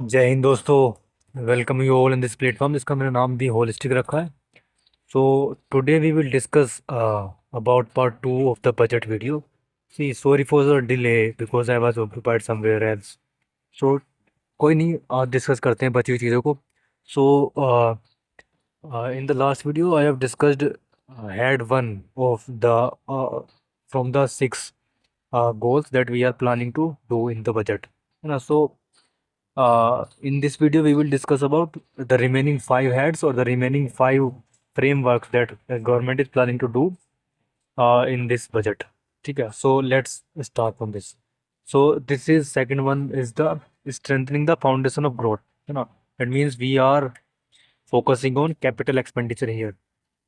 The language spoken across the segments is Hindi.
जय हिंद दोस्तों। Welcome you all in this platform जिसका मेरा नाम भी होलिस्टिक रखा है। So today we will discuss about part two of the budget video. See sorry for the delay because I was occupied somewhere else. So कोई नहीं, आज डिस्कस करते हैं बची हुई चीज़ों को। So in the last video I have discussed head one of the from the six goals that we are planning to do in the budget, है ना। In this video, we will discuss about the remaining five heads or the remaining five frameworks that the government is planning to do in this budget. ठीक है, so let's start from this. So this is second one is the strengthening the foundation of growth. है ना, that means we are focusing on capital expenditure here.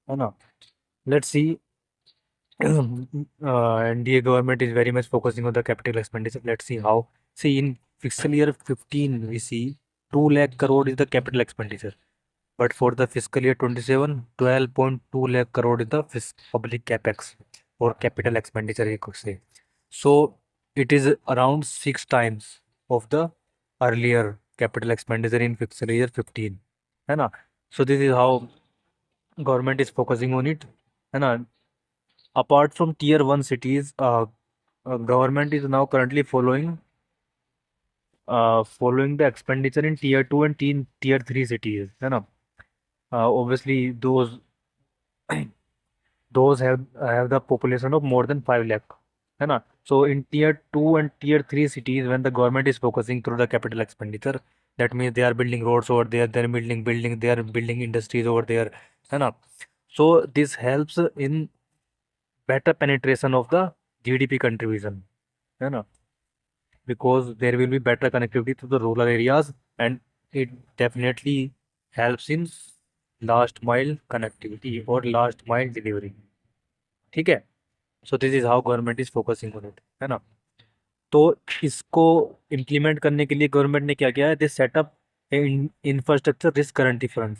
है ना, let's see. NDA government is very much focusing on the capital expenditure. Let's see how. See, in fiscal year 15, we see 2 lakh crore is the capital expenditure. But for the fiscal year 27, 12.2 lakh crore is the public capex or capital expenditure, you could say. So it is around 6 times of the earlier capital expenditure in fiscal year 15. है ना? So this is how government is focusing on it. है ना? Apart from tier 1 cities, government is now currently following the expenditure in tier 2 and tier 3 cities, है ना। Obviously those have the population of more than 5 lakh, है ना। So in tier 2 and tier 3 cities, when the government is focusing through the capital expenditure, that means they are building roads over there, they are building they are building industries over there, है ना। So this helps in better penetration of the GDP contribution, है ना, because there will be better connectivity to the rural areas, and it definitely helps in last mile connectivity or last mile delivery. ठीक है, so this is how government is focusing on it, है ना। तो इसको इम्प्लीमेंट करने के लिए गवर्नमेंट ने क्या किया है, this setup infrastructure risk guarantee fund.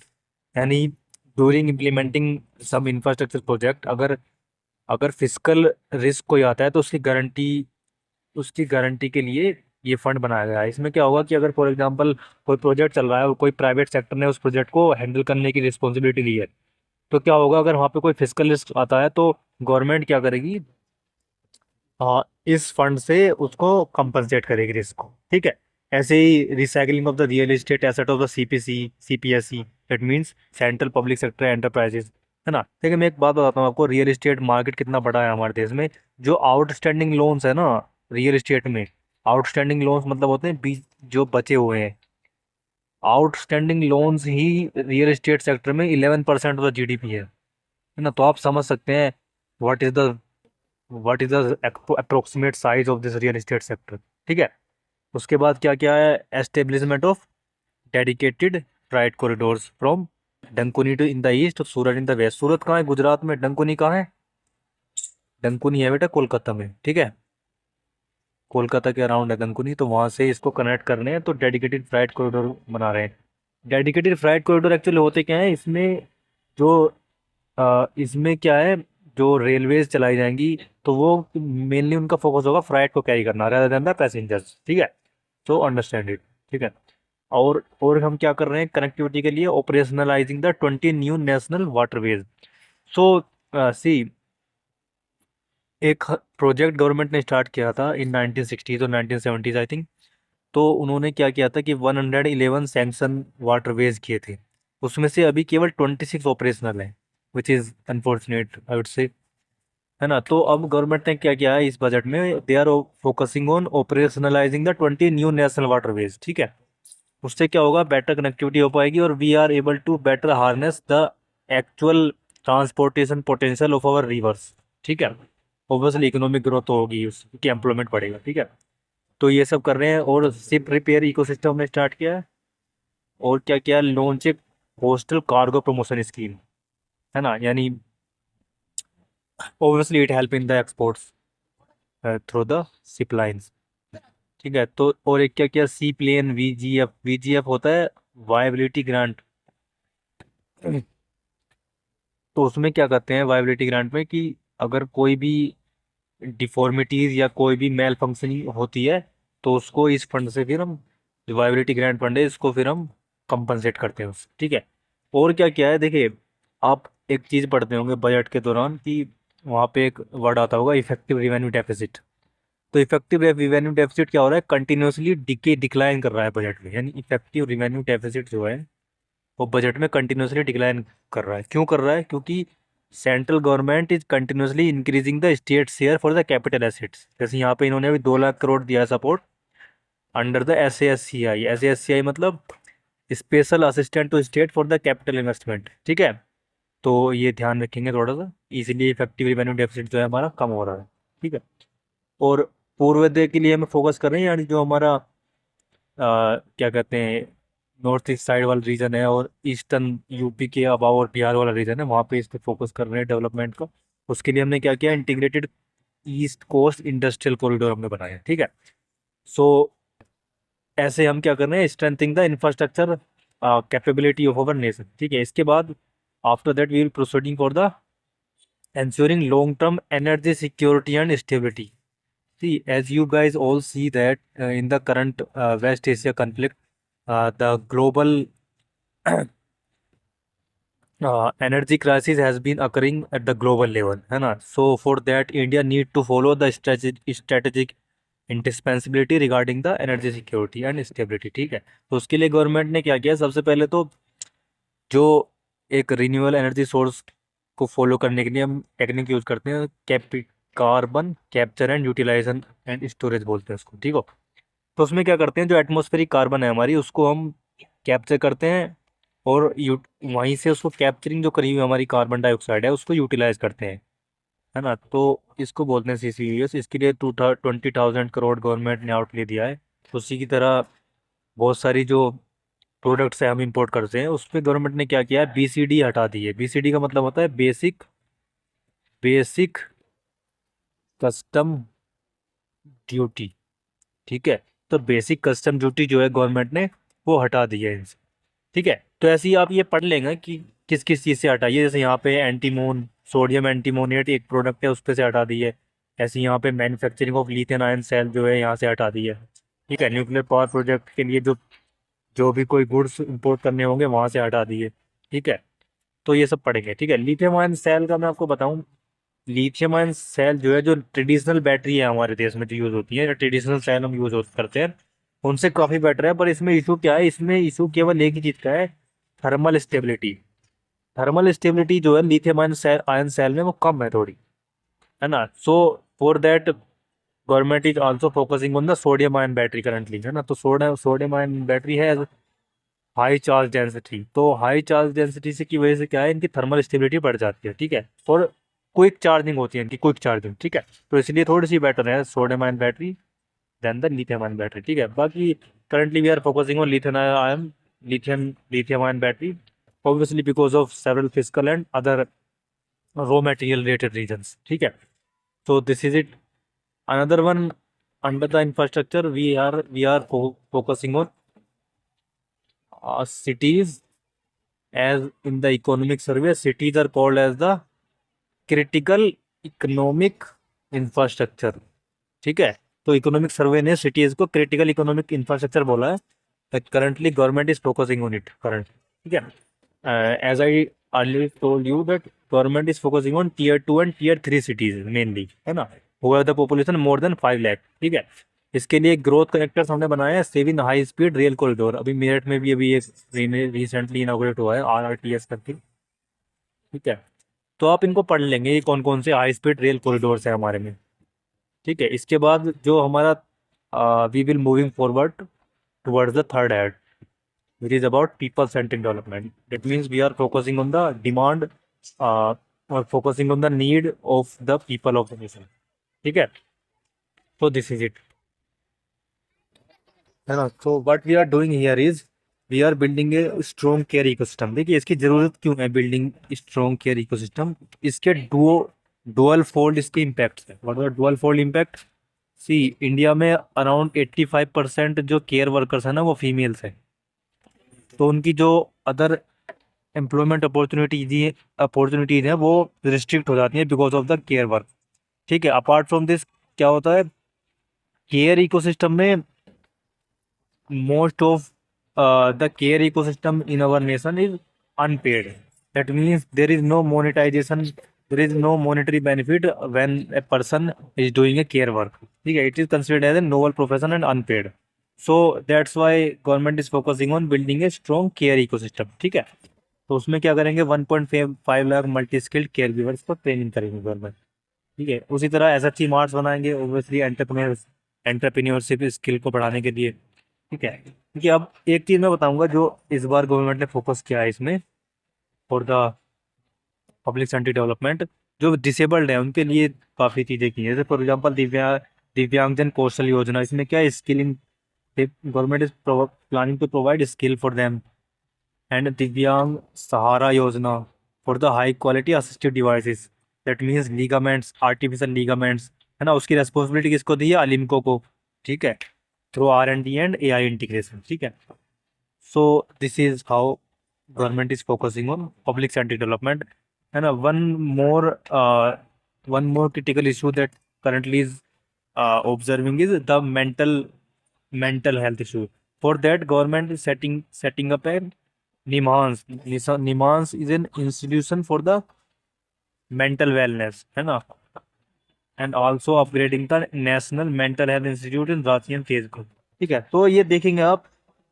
यानी ड्यूरिंग इम्प्लीमेंटिंग सम इंफ्रास्ट्रक्चर प्रोजेक्ट, अगर अगर फिजिकल रिस्क कोई आता है तो उसकी गारंटी के लिए ये फंड बनाया गया है। इसमें क्या होगा कि अगर फॉर एग्जांपल कोई प्रोजेक्ट चल रहा है और कोई प्राइवेट सेक्टर ने उस प्रोजेक्ट को हैंडल करने की रिस्पॉन्सिबिलिटी ली है, तो क्या होगा अगर वहाँ पे कोई फिजिकल रिस्क आता है तो गवर्नमेंट क्या करेगी, इस फंड से उसको कंपनसेट करेगी रिस्क को। ठीक है, ऐसे ही recycling of the real estate asset of the CPC CPSC, that means central public sector enterprises, है ना। देखिए मैं एक बात बताता हूँ आपको, रियल एस्टेट मार्केट कितना बड़ा है हमारे देश में। जो आउटस्टैंडिंग लोन्स है ना रियल एस्टेट में, आउटस्टैंडिंग लोन्स मतलब होते हैं बीच जो बचे हुए हैं, आउटस्टैंडिंग लोन्स ही रियल एस्टेट सेक्टर में 11% ऑफ द जीडीपी है ना। तो आप समझ सकते हैं what is the what is the approximate size of this real estate sector. ठीक है, उसके बाद क्या क्या है, establishment of dedicated freight corridors from Dankuni to in the east और सूरत इन द वेस्ट। सूरत कहाँ है, गुजरात में। डंकुनी कहाँ है, डंकुनी है बेटा कोलकाता में। ठीक है, कोलकाता के अराउंड है डंकुनी, तो वहाँ से इसको कनेक्ट करने हैं, तो डेडिकेटेड फ्राइट कॉरिडोर बना रहे हैं। डेडिकेटेड फ्राइट कॉरिडोर एक्चुअली होते क्या है इसमें, जो इसमें क्या है, जो रेलवेज चलाई जाएंगी तो वो मेनली उनका फोकस होगा फ्राइट को कैरी करना rather than द पैसेंजर्स। ठीक है, सो अंडरस्टैंड इट। ठीक है, और हम क्या कर रहे हैं कनेक्टिविटी के लिए, ऑपरेशनलाइजिंग द 20 न्यू नेशनल वाटरवेज। सो सी, एक प्रोजेक्ट गवर्नमेंट ने स्टार्ट किया था इन 1960s और 1970s आई थिंक। तो उन्होंने क्या किया था कि 111 सैंक्शन वाटरवेज किए थे, उसमें से अभी केवल 26 ऑपरेशनल हैं, which is unfortunate I would say, है ना। तो अब गवर्नमेंट ने क्या किया है इस बजट में, they are focusing on operationalising the 20 new national waterways. ठीक है, उससे क्या होगा, बेटर कनेक्टिविटी हो पाएगी और we are able to better harness the actual transportation potential of our rivers. ठीक है, ऑब्वियसली इकोनॉमिक ग्रोथ होगी, उसकी एम्प्लॉयमेंट बढ़ेगा। ठीक है, तो ये सब कर रहे हैं, और शिप रिपेयर इकोसिस्टम हमने स्टार्ट किया है, और क्या क्या लॉन्च एक कोस्टल कार्गो प्रमोशन स्कीम, है ना। यानी obviously it help in the exports through the ship lines. ठीक है, तो और एक क्या क्या सी प्लेन वीजीएफ, वीजीएफ होता है वायबिलिटी ग्रांट। तो उसमें क्या करते हैं वायबिलिटी ग्रांट में कि अगर कोई भी डिफॉर्मिटीज या कोई भी मेल फंक्शनिंग होती है तो उसको इस फंड से फिर हम वायबिलिटी ग्रांट फंड है, इसको फिर हम कंपनसेट करते हैं उससे, ठीक है। और क्या क्या है देखिए, आप एक चीज़ पढ़ते होंगे बजट के दौरान कि वहाँ पे एक वर्ड आता होगा इफेक्टिव रिवेन्यू डेफिसिट। तो इफेक्टिव रिवेन्यू डेफिसिट क्या हो रहा है, कंटिन्यूसली डिक्लाइन कर रहा है बजट में, यानी इफेक्टिव रिवेन्यू डेफिसिट जो है वो बजट में कंटिन्यूसली डिक्लाइन कर रहा है। क्यों कर रहा है, क्योंकि central government is continuously increasing the state share for the capital assets. जैसे यहाँ पे इन्होंने अभी 2 लाख करोड़ दिया support under the S A S C I मतलब special assistant to state for the capital investment, ठीक है। तो ये ध्यान रखेंगे थोड़ा सा, इसीलिए इफेक्टिव रिवेन्यू डेफिसिट जो है हमारा कम हो रहा है, ठीक है। और पूर्वोदय के लिए हमें फोकस कर रहे हैं, यानी जो हमारा क्या कहते हैं नॉर्थ ईस्ट साइड वाला रीजन है और ईस्टर्न यूपी के अबाव और बिहार वाला रीजन है, वहाँ पे इस पे फोकस कर रहे हैं डेवलपमेंट का। उसके लिए हमने क्या किया, integrated east coast industrial corridor हमने बनाया, ठीक है। सो ऐसे हम क्या कर रहे हैं, strengthening the infrastructure capability of our nation, ठीक है। इसके बाद after that we will proceeding for the ensuring long term energy security and stability. See, as you guys all see that in the current West Asia conflict, the global energy crisis has been occurring at the global level, है ना। So for that, India need to follow the strategic indispensability regarding the energy security and stability, ठीक है। तो उसके लिए गवर्नमेंट ने क्या किया, सबसे पहले तो जो एक रिन्यूएबल एनर्जी सोर्स को फॉलो करने के लिए हम टेक्निक यूज करते हैं, carbon capture and utilisation and storage बोलते हैं उसको, ठीक हो। तो उसमें क्या करते हैं, जो एटमॉस्फेरिक कार्बन है हमारी उसको हम कैप्चर करते हैं और वहीं से उसको कैप्चरिंग जो करी हुई हमारी कार्बन डाइऑक्साइड है उसको यूटिलाइज करते हैं, है ना। तो इसको बोलते हैं CCUS। इसके लिए 20,000 करोड़ गवर्नमेंट ने आउटले दिया है। उसी की तरह बहुत सारी जो प्रोडक्ट्स है हम इंपोर्ट करते हैं, उस पर गवर्नमेंट ने क्या किया है, BCD हटा दी है। BCD का मतलब होता है बेसिक बेसिक कस्टम ड्यूटी, ठीक है। तो बेसिक कस्टम ड्यूटी जो है गवर्नमेंट ने वो हटा दी है इनसे, ठीक है। तो ऐसे ही आप ये पढ़ लेंगे कि किस किस चीज़ से हटाई है। जैसे यहाँ पे एंटीमोन सोडियम एंटीमोनिएट एक प्रोडक्ट है, उस पे से हटा दी है। ऐसे यहाँ पे manufacturing of lithium ion cell जो है यहाँ से हटा दी है, ठीक है। न्यूक्लियर पावर प्रोजेक्ट के लिए जो जो भी कोई गुड्स इंपोर्ट करने होंगे वहाँ से हटा दिए, ठीक है। तो ये सब पढ़ेंगे, ठीक है। लिथियम आयन सेल का मैं आपको बताऊं, लिथियम आयन सेल जो है, जो ट्रेडिशनल बैटरी है हमारे देश में जो यूज़ होती है, जो ट्रेडिशनल सेल हम यूज़ करते हैं उनसे काफ़ी बेटर है। पर इसमें इशू क्या है, इसमें इशू केवल एक ही चीज़ का है, थर्मल स्टेबिलिटी। थर्मल स्टेबिलिटी जो है लिथियम आयन सेल में वो कम है थोड़ी, है ना। So for that government is also focusing on the sodium ion battery currently, है ना। तो सोडियम आयन बैटरी है हाई चार्ज डेंसिटी। तो हाई चार्ज डेंसिटी से की वजह से क्या है, इनकी थर्मल स्टेबिलिटी बढ़ जाती है, ठीक है। और क्विक चार्जिंग होती है इनकी, क्विक चार्जिंग, ठीक है। तो इसलिए थोड़ी सी बेटर है sodium ion battery than the lithium ion battery, ठीक है। बाकी currently we are focusing on lithium ion battery obviously because of several physical and other raw material related reasons, ठीक है। so this is it. Another one, under the infrastructure we are focusing on cities. As in the economic survey, cities are called as the critical economic infrastructure, ठीक है। तो इकोनॉमिक सर्वे ने सिटीज को क्रिटिकल इकोनॉमिक इंफ्रास्ट्रक्चर बोला है। Currently government is focusing on it current, ठीक है। As I early told you that government is focusing on Tier 2 and Tier 3 cities mainly, है ना। Who have the population more than 5 lakh, ठीक है। इसके लिए ग्रोथ कनेक्टर्स हमने बनाया है 7 हाई स्पीड रेल कॉरिडोर। अभी मेरठ में भी अभी एक रिसेंटली इनॉग्रेट हुआ है RRTS करके, ठीक है। तो आप इनको पढ़ लेंगे ये कौन कौन से हाई स्पीड रेल कॉरिडोर्स है हमारे में, ठीक है। इसके बाद जो हमारा we will moving forward towards the third head which is about people centric development. That means we are focusing on the demand or focusing on the need of the people of the nation, ठीक है। तो दिस इज इट, है ना। तो what we are doing here is we are building a strong care ecosystem. देखिए इसकी जरूरत क्यों है बिल्डिंग स्ट्रॉन्ग केयर इकोसिस्टम, इसके डुअल फोल्ड इसके इम्पैक्ट है। What are dual fold impact, see India में अराउंड 85% जो केयर वर्कर्स है ना वो फीमेल्स हैं। तो उनकी जो अदर एम्प्लॉयमेंट अपॉर्चुनिटीज हैं वो रिस्ट्रिक्ट हो जाती हैं because of the care work, ठीक है। अपार्ट फ्रॉम दिस क्या होता है, केयर इकोसिस्टम में most of the care ecosystem in our nation is unpaid. That means there is no monetization, there is no monetary benefit when a person is doing a care work. ठीक है, it is considered as a noble profession and unpaid. So that's why government is focusing on building a strong care ecosystem. ठीक है, तो उसमें क्या करेंगे, 1.5 lakh multi skilled care givers को ट्रेनिंग करेंगे गवर्नमेंट। ठीक है, उसी तरह एसएचसी मार्ट्स बनाएंगे ओब्वियसली एंटरप्रेन्योरशिप स्किल को बढ़ाने के लिए। ठीक है, क्योंकि अब एक चीज़ मैं बताऊंगा जो इस बार गवर्नमेंट ने फोकस किया है इसमें for the public sector development, जो डिसेबल्ड है उनके लिए काफ़ी चीज़ें की हैं। जैसे फॉर एग्जांपल दिव्यांगजन कौशल योजना, इसमें क्या है, skilling, government is planning to provide skill for them. And Divyang Sahara Yojana for the high quality assistive devices, that means ligaments, artificial ligaments, है ना, उसकी रेस्पॉन्सिबिलिटी किसको दी है, अलिम्को को। ठीक है, through R&D and AI integration. ठीक है, so this is how government is focusing on public sector development, है ना। One more critical issue that currently is observing is the mental health issue. For that, government is setting up a NIMHANS. NIMHANS is an institution for the mental wellness, है ना, and also upgrading the national mental health institute in Ranchi and Tezpur. ठीक है, तो ये देखेंगे आप,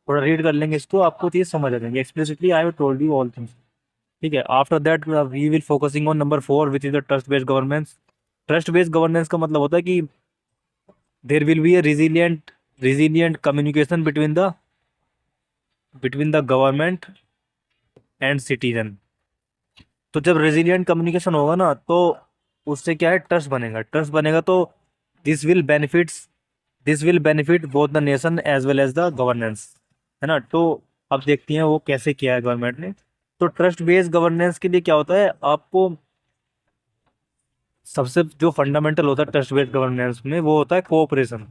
थोड़ा रीड कर लेंगे इसको, आपको चीज समझ आ जाएंगे। Explicitly I have told you all things. ठीक है, after that we will focusing on number 4 which is the trust based governance. Trust based governance का मतलब होता है कि there will be a resilient communication between the government and citizen. तो जब रेजिलियंट कम्युनिकेशन होगा ना, तो उससे क्या है, ट्रस्ट बनेगा। ट्रस्ट बनेगा तो this will benefit both the nation as well as the governance, है ना। तो अब देखते हैं वो कैसे किया है गवर्नमेंट ने। तो ट्रस्ट बेस्ड गवर्नेंस के लिए क्या होता है, आपको सबसे जो फंडामेंटल होता है ट्रस्ट बेस्ड गवर्नेंस में, वो होता है cooperation.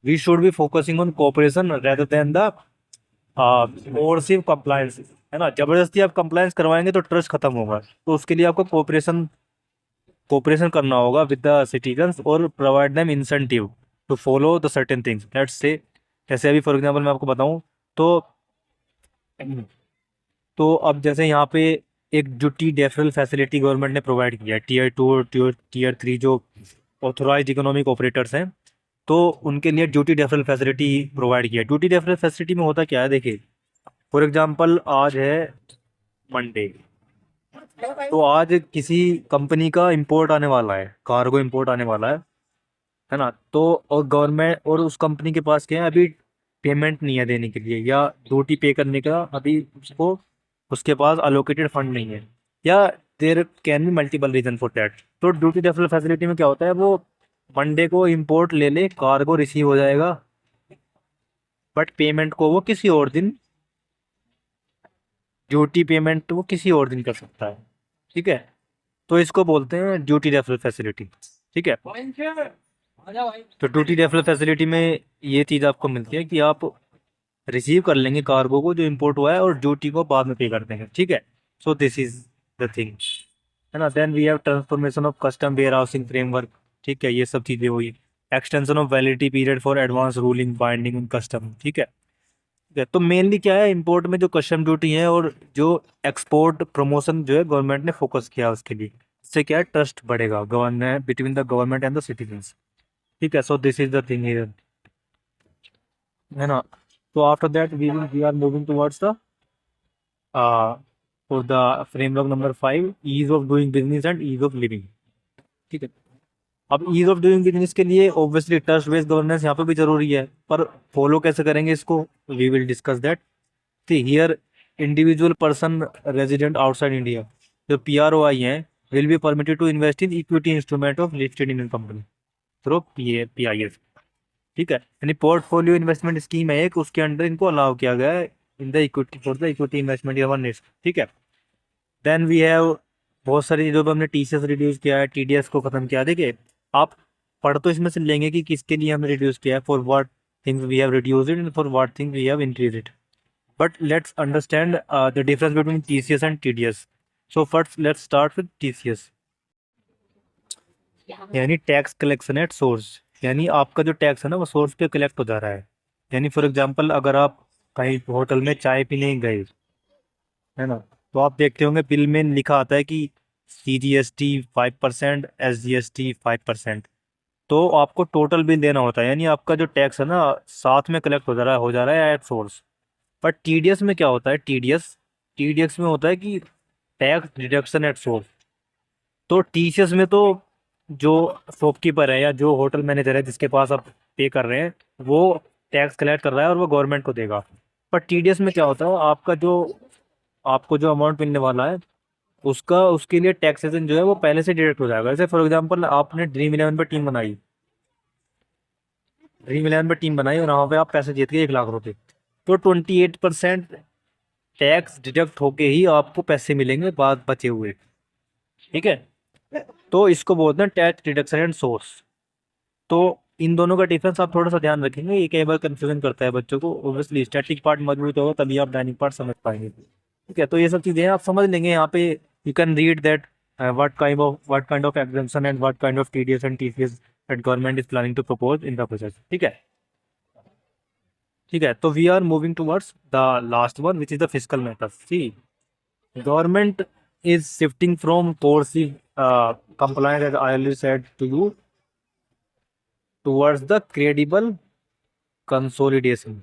We should be focusing on cooperation rather than the coercive compliance, है ना। जबरदस्ती आप कंप्लायंस करवाएंगे तो ट्रस्ट खत्म होगा। तो उसके लिए आपको कोऑपरेशन करना होगा विद द सिटीजन्स और provide them incentive to follow the certain things. Let's say, जैसे अभी फॉर एग्जांपल मैं आपको बताऊं तो अब जैसे यहाँ पे एक ड्यूटी डेफरल फैसिलिटी गवर्नमेंट ने प्रोवाइड किया है, Tier 2 और Tier 3 जो ऑथोराइज इकोनॉमिक ऑपरेटर्स हैं, तो उनके लिए ड्यूटी डेफरल फैसिलिटी प्रोवाइड किया है। ड्यूटी डेफरल फैसिलिटी में होता क्या है, देखिए फॉर एग्जांपल आज है मंडे, तो आज किसी कंपनी का इंपोर्ट आने वाला है, कार्गो इंपोर्ट आने वाला है ना। तो और गवर्नमेंट और उस कंपनी के पास क्या है, अभी पेमेंट नहीं है देने के लिए, या ड्यूटी पे करने का अभी उसको उसके पास अलोकेटेड फंड नहीं है, या there can be multiple reason for that. तो ड्यूटी डेफरल फैसिलिटी में क्या होता है, वो मंडे को इंपोर्ट ले ले, कार्गो रिसीव हो जाएगा, बट पेमेंट को वो किसी और दिन, ड्यूटी पेमेंट वो किसी और दिन कर सकता है। ठीक है, तो इसको बोलते हैं ड्यूटी रेफरल फैसिलिटी। ठीक है, तो ड्यूटी रेफरल फैसिलिटी में ये चीज़ आपको मिलती है कि आप रिसीव कर लेंगे कार्गो को जो इंपोर्ट हुआ है, और ड्यूटी को बाद में पे कर देंगे। ठीक है, so this is the thing, है ना। Then we have transformation of custom warehousing framework. ठीक है, ये सब चीज़ें हुई। Extension of validity period for advance ruling binding in custom. ठीक है, तो मेनली क्या है, इंपोर्ट में जो कस्टम ड्यूटी है और जो एक्सपोर्ट प्रमोशन जो है गवर्नमेंट ने फोकस किया उसके लिए, इससे क्या है, ट्रस्ट बढ़ेगा government between the government and the citizens. ठीक है, so this is the thing here, है ना। तो after that we are moving towards the for the framework number 5, ease of doing business and ease of living. ठीक है, अब ईज ऑफ डूइंग बिजनेस के लिए ऑब्वियसली ट्रस्ट बेस्ड गवर्नेंस यहाँ पे भी जरूरी है, पर फॉलो कैसे करेंगे इसको, we will discuss that. See here, individual person resident outside India, जो PROI हैं, will be permitted to invest in equity instrument of listed Indian company through PIS। ठीक है, यानी पोर्टफोलियो इन्वेस्टमेंट स्कीम है एक, उसके अंडर इनको अलाउ किया गया है in the equity for the equity investment in nets. ठीक है, देन वी हैव बहुत सारी चीज़ों पर हमने TCS रिड्यूस किया है, TDS को खत्म किया। देखिए आप पढ़ तो इसमें से लेंगे कि किसके लिए हमने रिड्यूस किया है, for what things we have reduce it and for what things we have increase it. But let's understand the difference between TCS and TDS. So first let's start with TCS, यानी टैक्स कलेक्शन एट सोर्स, यानी आपका जो टैक्स है ना वो सोर्स पे कलेक्ट हो जा रहा है। यानी फॉर एग्जांपल अगर आप कहीं होटल में चाय पीने गए, है ना, तो आप देखते होंगे बिल में लिखा आता है कि CGST 5%, SGST 5%। तो आपको टोटल बिल देना होता है, यानी आपका जो टैक्स है ना साथ में कलेक्ट हो जा रहा है एट सोर्स। पर TDS में क्या होता है, TDS में होता है कि टैक्स डिडक्शन एट सोर्स। तो TCS में तो जो शॉपकीपर है या जो होटल मैनेजर है जिसके पास आप पे कर रहे हैं, वो टैक्स कलेक्ट कर रहा है और वो गवर्नमेंट को देगा। पर TDS में क्या होता है, आपको जो अमाउंट मिलने वाला है उसका उसके लिए टैक्सेशन जो है वो पहले से डिडक्ट हो जाएगा। जैसे फॉर एग्जांपल आपने ड्रीम इलेवन पे टीम बनाई और वहाँ पे आप पैसे जीत गए 1 लाख रुपए, तो 28% टैक्स डिडक्ट होके ही आपको पैसे मिलेंगे बाद बचे हुए। ठीक है, तो इसको बोलते हैं टैक्स डिडक्शन एंड सोर्स। तो इन दोनों का डिफरेंस आप थोड़ा सा ध्यान रखेंगे, ये कई बार कंफ्यूजन करता है बच्चों को। ऑब्वियसली स्टैटिक पार्ट मजबूत होगा तभी आप डायनिंग पार्ट समझ पाएंगे। ठीक है, तो ये सब चीजें आप समझ लेंगे यहाँ पे। You can read that what kind of exemption and what kind of TDS and TCS that government is planning to propose in the process. ठीक है, ठीक है, तो we are moving towards the last one which is the physical matters. See, government is shifting from coercive compliance, as I already said to you, towards the consolidation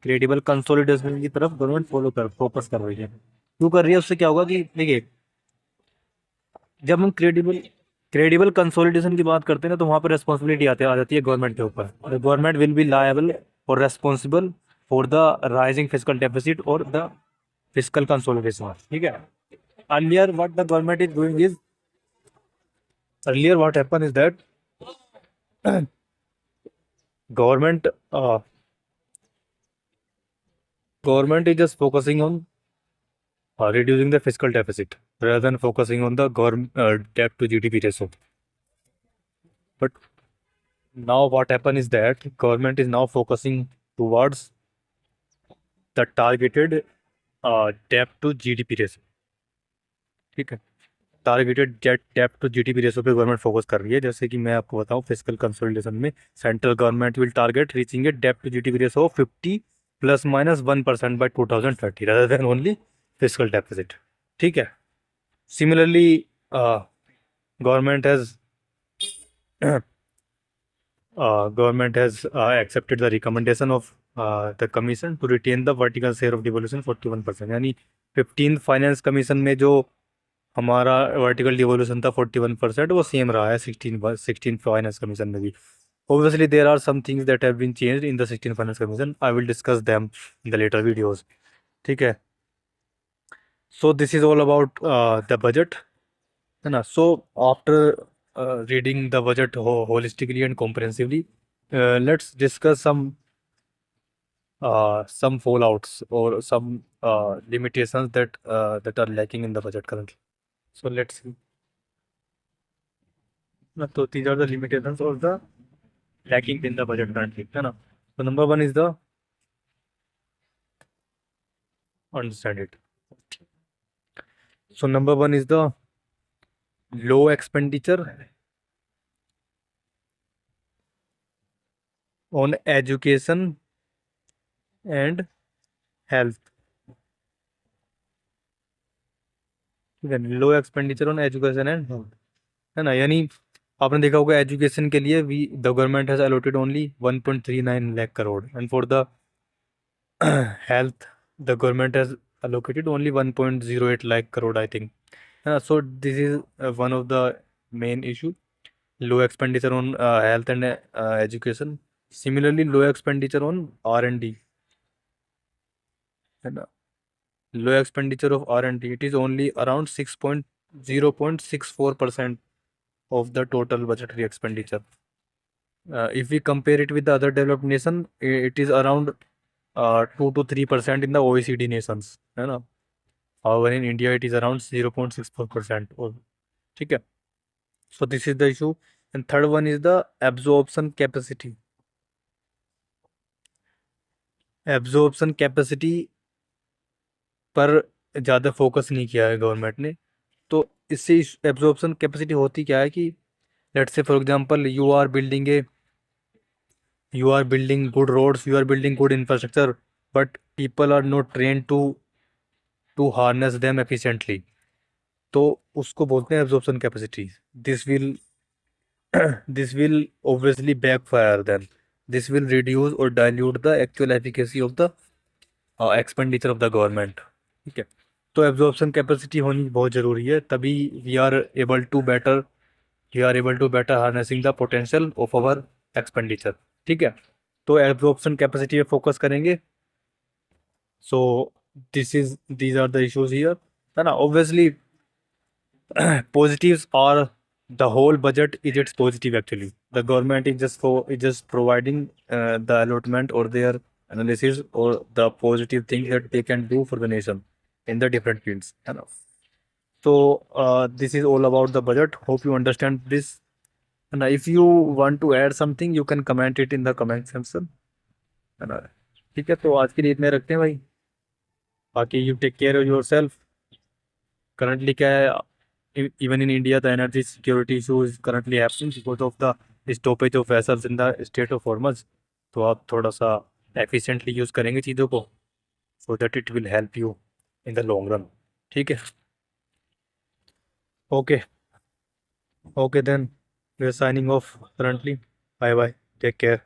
credible consolidation की तरफ गवर्नमेंट फोकस कर रही है। क्यों कर रही है, उससे क्या होगा कि देखिए, जब हम क्रेडिबल कंसोलिडेशन की बात करते हैं ना तो वहां पर रेस्पॉन्सिबिलिटी आ जाती है गवर्नमेंट के ऊपर। गवर्नमेंट विल बी लायबल और responsible for the rising physical deficit और द फिजिकल कंसोलिडेशन। ठीक है, earlier what the government is doing is earlier what happened is that government uh, government is just focusing on reducing the fiscal deficit rather than focusing on the government debt to GDP ratio. But now what happened is that government is now focusing towards the targeted debt to GDP ratio. ठीक है, targeted debt to GDP ratio पे गवर्नमेंट फोकस कर रही है। जैसे कि मैं आपको बताऊं, फिजिकल कंसोलिडेशन में central government will target reaching a debt to GDP ratio of 50 ±1% by 2030 rather than only physical deficit. ठीक है, similarly government has accepted the recommendation of the commission to retain the vertical share of devolution 41%। यानी 15th फाइनेंस कमीशन में जो हमारा वर्टिकल डिवोल्यूशन था 41%, वो सेम रहा है 16 फाइनेंस कमीशन में भी। Obviously there are some things that have been changed in the 16 finance commission, I will discuss them in the later videos. ठीक है, so this is all about the budget, है ना। So after reading the budget holistically and comprehensively, let's discuss some fallouts or some limitations that are lacking in the budget currently. So let's see. So these are the limitations or the lacking in the budget currently, है ना। So number one is the understand it. So number one is the low expenditure on education and health. Low expenditure on education and health, है ना। यानी आपने देखा होगा एजुकेशन के लिए we the government has allotted only 1.39 lakh crore and for the health the government has allocated only 1.08 lakh crore, I think. So this is one of the main issue, low expenditure on health and education. Similarly, low expenditure on R&D, and low expenditure of R&D, it is only around 0.64% of the total budgetary expenditure. If we compare it with the other developed nation, it is around 2 to 3% in the OECD nations, है ना। However, in India, it is around 0.64%. ठीक है, so this is the issue. And third one is the absorption capacity. Absorption capacity पर ज़्यादा फोकस नहीं किया है गवर्नमेंट ने। तो इससे एब्जॉर्प्शन कैपेसिटी होती क्या है कि let's say for example you are building a You are building good roads, you are building good infrastructure, but people are not trained to harness them efficiently. तो उसको बोलते हैं absorption capacity. This will this will obviously backfire then. This will reduce or dilute the actual efficacy of the expenditure of the government. ठीक है, तो एब्जॉर्प्शन कैपेसिटी होनी बहुत ज़रूरी है, तभी we are able to better harnessing the potential of our expenditure. ठीक है, तो एब्जॉर्प्शन कैपेसिटी पे फोकस करेंगे। So these are the issues here, है ना। Obviously positives are the whole budget is its positive actually. The government is just providing the allotment or their analysis or the positive things that they can do for the nation in the different fields, you know. So this is all about the budget. Hope you understand this. And if you want to add something, you can comment it in the comment section. है ना। ठीक है, तो आज के लिए इतने रखते हैं भाई। बाकी you take care of yourself. Currently क्या है, even in India, the energy security issue is currently happening because of the stoppage of vessels in the Strait of Hormuz. तो आप थोड़ा सा efficiently यूज़ करेंगे चीज़ों को, so that it will help you in the long run. ठीक है, okay, okay then we are signing off currently. Bye bye, take care.